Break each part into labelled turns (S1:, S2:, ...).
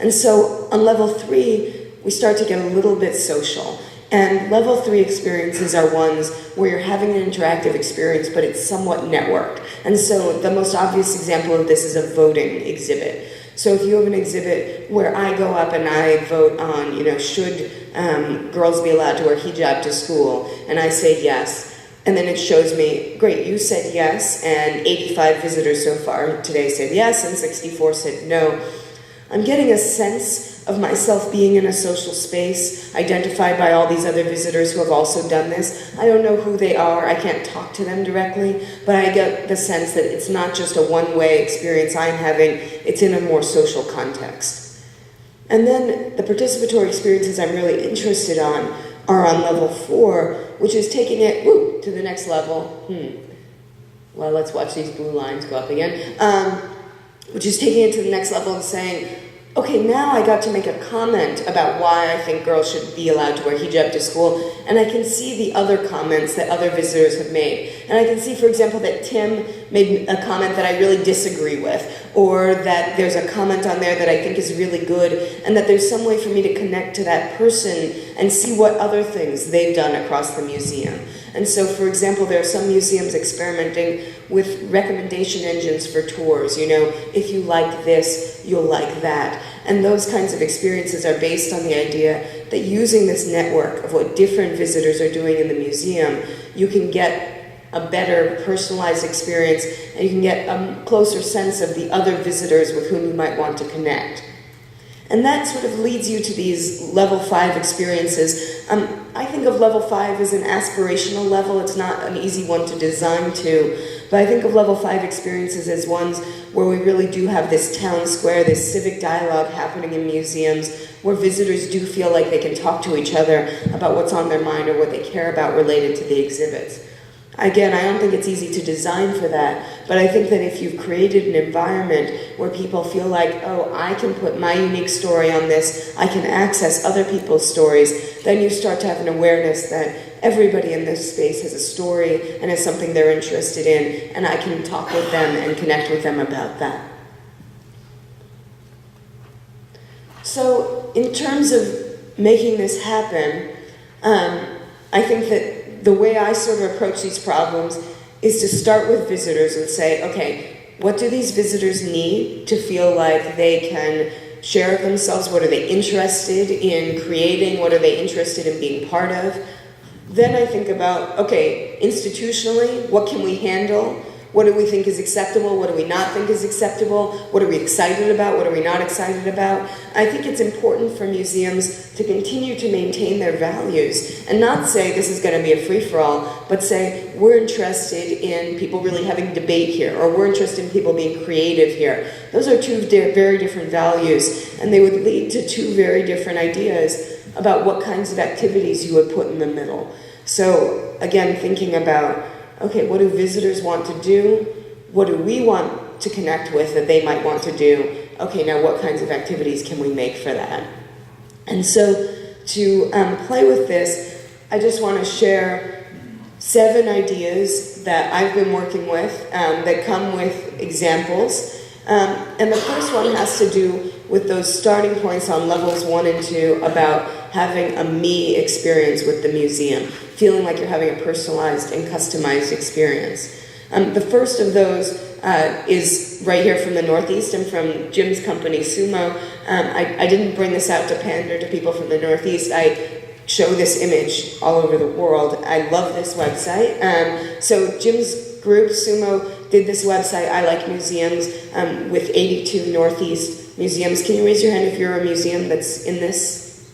S1: And so on level 3, we start to get a little bit social. And level 3 experiences are ones where you're having an interactive experience, but it's somewhat networked. And so the most obvious example of this is a voting exhibit. So if you have an exhibit where I go up and I vote on, should girls be allowed to wear hijab to school, and I say yes, and then it shows me, great, you said yes, and 85 visitors so far today said yes, and 64 said no. I'm getting a sense of myself being in a social space, identified by all these other visitors who have also done this. I don't know who they are, I can't talk to them directly, but I get the sense that it's not just a one-way experience I'm having, it's in a more social context. And then the participatory experiences I'm really interested on are on level 4, which is taking it to the next level. Well, let's watch these blue lines go up again. Which is taking it to the next level and saying, okay, now I got to make a comment about why I think girls should be allowed to wear hijab to school, and I can see the other comments that other visitors have made. And I can see, for example, that Tim made a comment that I really disagree with, or that there's a comment on there that I think is really good, and that there's some way for me to connect to that person and see what other things they've done across the museum. And so, for example, there are some museums experimenting with recommendation engines for tours. If you like this, you'll like that. And those kinds of experiences are based on the idea that using this network of what different visitors are doing in the museum, you can get a better personalized experience, and you can get a closer sense of the other visitors with whom you might want to connect. And that sort of leads you to these level 5 experiences. I think of level 5 as an aspirational level. It's not an easy one to design to, but I think of level 5 experiences as ones where we really do have this town square, this civic dialogue happening in museums, where visitors do feel like they can talk to each other about what's on their mind or what they care about related to the exhibits. Again, I don't think it's easy to design for that, but I think that if you've created an environment where people feel like, oh, I can put my unique story on this, I can access other people's stories, then you start to have an awareness that everybody in this space has a story and has something they're interested in, and I can talk with them and connect with them about that. So, in terms of making this happen, I think that the way I sort of approach these problems is to start with visitors and say, okay, what do these visitors need to feel like they can share themselves? What are they interested in creating? What are they interested in being part of? Then I think about, okay, institutionally, what can we handle? What do we think is acceptable? What do we not think is acceptable? What are we excited about? What are we not excited about? I think it's important for museums to continue to maintain their values and not say this is going to be a free-for-all, but say we're interested in people really having debate here, or we're interested in people being creative here. Those are two very different values, and they would lead to two very different ideas about what kinds of activities you would put in the middle. So, again, thinking about, okay, what do visitors want to do? What do we want to connect with that they might want to do? Okay, now what kinds of activities can we make for that? And so to play with this, I just want to share 7 ideas that I've been working with that come with examples. And the first one has to do with those starting points on levels 1 and 2 about having a me experience with the museum, feeling like you're having a personalized and customized experience. The first of those is right here from the Northeast and from Jim's company, Sumo. I didn't bring this out to pander to people from the Northeast. I show this image all over the world. I love this website. So Jim's group, Sumo, did this website, I Like Museums, with 82 Northeast museums. Can you raise your hand if you're a museum that's in this?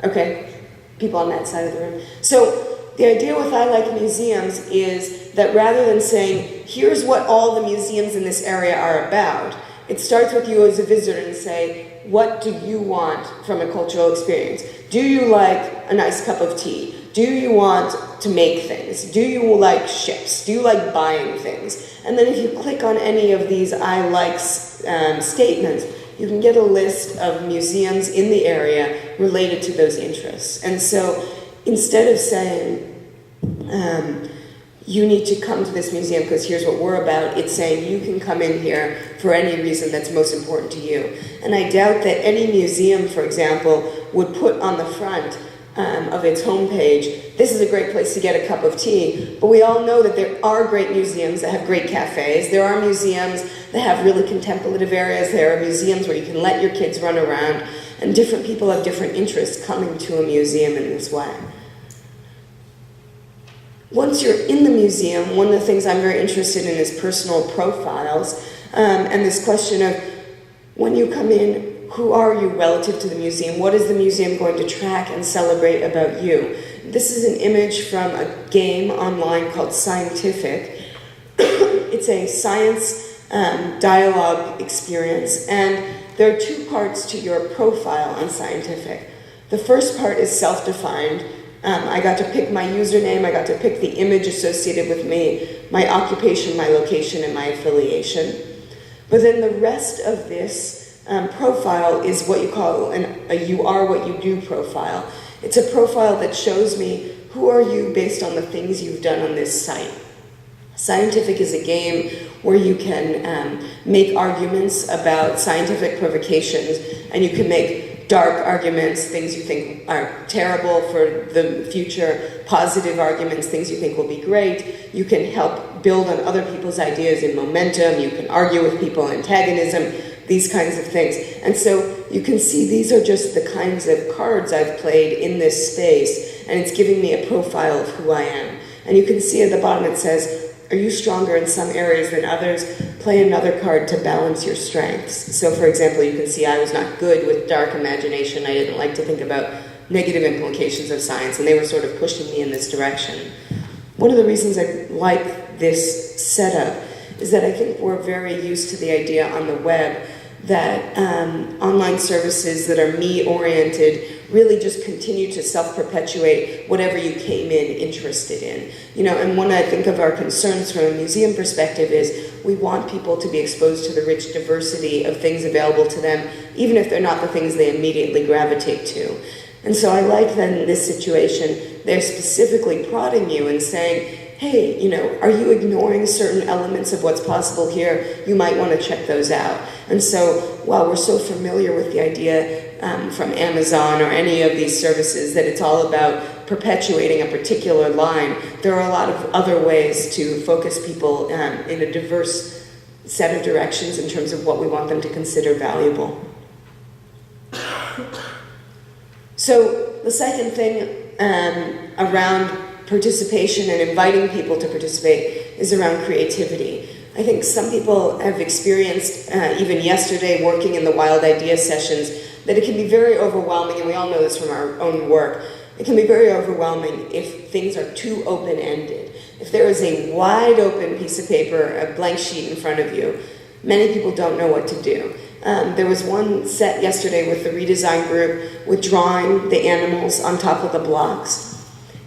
S1: Okay, people on that side of the room. So the idea with I Like Museums is that rather than saying, here's what all the museums in this area are about, it starts with you as a visitor and say, what do you want from a cultural experience? Do you like a nice cup of tea? Do you want to make things? Do you like ships? Do you like buying things? And then if you click on any of these I like statements, you can get a list of museums in the area related to those interests. And so instead of saying, you need to come to this museum because here's what we're about. It's saying you can come in here for any reason that's most important to you. And I doubt that any museum, for example, would put on the front of its homepage, this is a great place to get a cup of tea, but we all know that there are great museums that have great cafes. There are museums that have really contemplative areas. There are museums where you can let your kids run around, and different people have different interests coming to a museum in this way. Once you're in the museum, one of the things I'm very interested in is personal profiles, and this question of when you come in, who are you relative to the museum? What is the museum going to track and celebrate about you? This is an image from a game online called Scientific. It's a science dialogue experience, and there are two parts to your profile on Scientific. The first part is self-defined. I got to pick my username, I got to pick the image associated with me, my occupation, my location, and my affiliation. But then the rest of this profile is what you call a you are what you do profile. It's a profile that shows me who are you based on the things you've done on this site. Scientific is a game where you can make arguments about scientific provocations, and you can make dark arguments, things you think are terrible for the future, positive arguments, things you think will be great. You can help build on other people's ideas in momentum. You can argue with people in antagonism, these kinds of things. And so you can see these are just the kinds of cards I've played in this space, and it's giving me a profile of who I am. And you can see at the bottom it says, are you stronger in some areas than others? Play another card to balance your strengths. So for example, you can see I was not good with dark imagination. I didn't like to think about negative implications of science, and they were sort of pushing me in this direction. One of the reasons I like this setup is that I think we're very used to the idea on the web that online services that are me-oriented really just continue to self-perpetuate whatever you came in interested in. You know, and when I think of our concerns from a museum perspective is we want people to be exposed to the rich diversity of things available to them, even if they're not the things they immediately gravitate to. And so I like that in this situation, they're specifically prodding you and saying, hey, you know, are you ignoring certain elements of what's possible here? You might want to check those out. And so while we're so familiar with the idea from Amazon or any of these services that it's all about perpetuating a particular line, there are a lot of other ways to focus people in a diverse set of directions in terms of what we want them to consider valuable. So the second thing around participation and inviting people to participate is around creativity. I think some people have experienced, even yesterday working in the Wild Idea sessions, that it can be very overwhelming, and we all know this from our own work. It can be very overwhelming if things are too open-ended. If there is a wide open piece of paper, a blank sheet in front of you, many people don't know what to do. There was one set yesterday with the redesign group with drawing the animals on top of the blocks.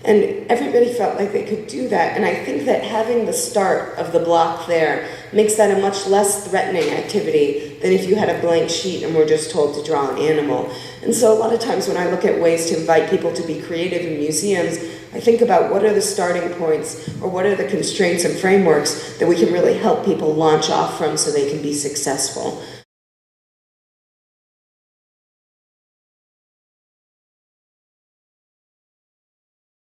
S1: And everybody felt like they could do that. And I think that having the start of the block there makes that a much less threatening activity than if you had a blank sheet and were just told to draw an animal. And so a lot of times when I look at ways to invite people to be creative in museums, I think about what are the starting points or what are the constraints and frameworks that we can really help people launch off from so they can be successful.